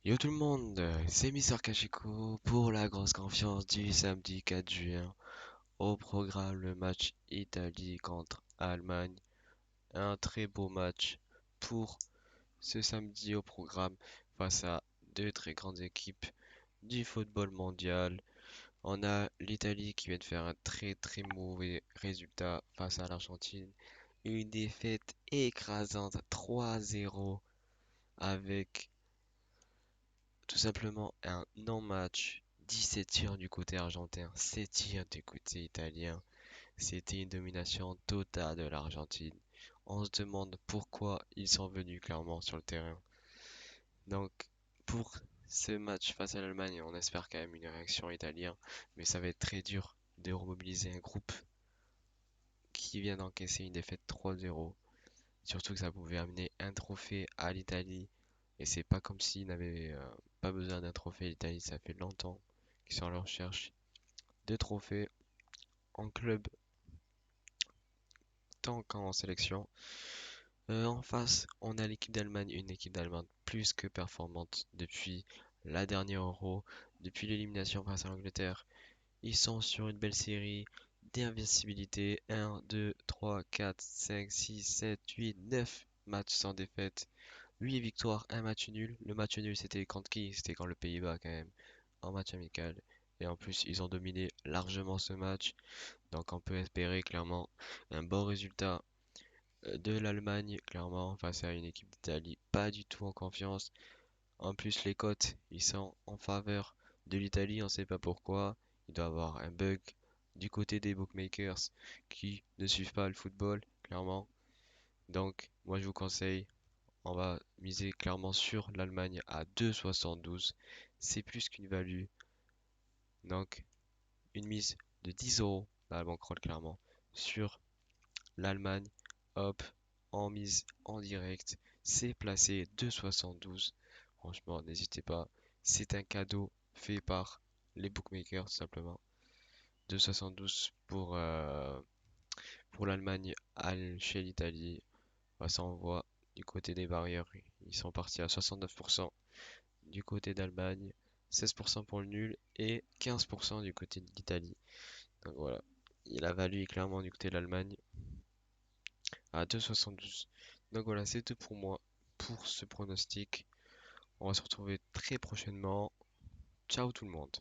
Yo tout le monde, c'est Mister Kachiko pour la grosse confiance du samedi 4 juin. Au programme, le match Italie contre Allemagne. Un très beau match pour ce samedi au programme face à deux très grandes équipes du football mondial. On a l'Italie qui vient de faire un très mauvais résultat face à l'Argentine. Une défaite écrasante 3-0 avec tout simplement un non-match, 17 tirs du côté argentin, 7 tirs du côté italien. C'était une domination totale de l'Argentine. On se demande pourquoi ils sont venus clairement sur le terrain. Donc, pour ce match face à l'Allemagne, on espère quand même une réaction italienne, mais ça va être très dur de remobiliser un groupe qui vient d'encaisser une défaite 3-0. Surtout que ça pouvait amener un trophée à l'Italie. Et c'est pas comme s'ils n'avaient pas besoin d'un trophée. L'Italie, ça fait longtemps qu'ils sont à la recherche de trophées en club tant qu'en sélection. En face, on a l'équipe d'Allemagne, une équipe d'Allemagne plus que performante depuis la dernière Euro, depuis l'élimination face à l'Angleterre. Ils sont sur une belle série d'invincibilité. 1, 2, 3, 4, 5, 6, 7, 8, 9 matchs sans défaite. 8 victoires, un match nul. Le match nul, c'était contre qui? C'était contre le Pays-Bas quand même, en match amical. Et en plus, ils ont dominé largement ce match. Donc on peut espérer clairement un bon résultat de l'Allemagne, clairement, face à une équipe d'Italie pas du tout en confiance. En plus, les cotes, ils sont en faveur de l'Italie, on ne sait pas pourquoi. Il doit y avoir un bug du côté des bookmakers qui ne suivent pas le football, clairement. Donc, moi je vous conseille, on va miser clairement sur l'Allemagne à 2,72. C'est plus qu'une value. Donc, une mise de 10 euros, la banquerolle clairement, sur l'Allemagne. Hop, en mise en direct. C'est placé 2,72. Franchement, n'hésitez pas. C'est un cadeau fait par les bookmakers, tout simplement. 2,72 pour l'Allemagne chez l'Italie. Bah, ça envoie du côté des barrières. Ils sont partis à 69% du côté d'Allemagne, 16% pour le nul et 15% du côté de l'Italie. Donc voilà, il a valu clairement du côté de l'Allemagne à 2,72. Donc voilà, c'est tout pour moi pour ce pronostic. On va se retrouver très prochainement. Ciao tout le monde.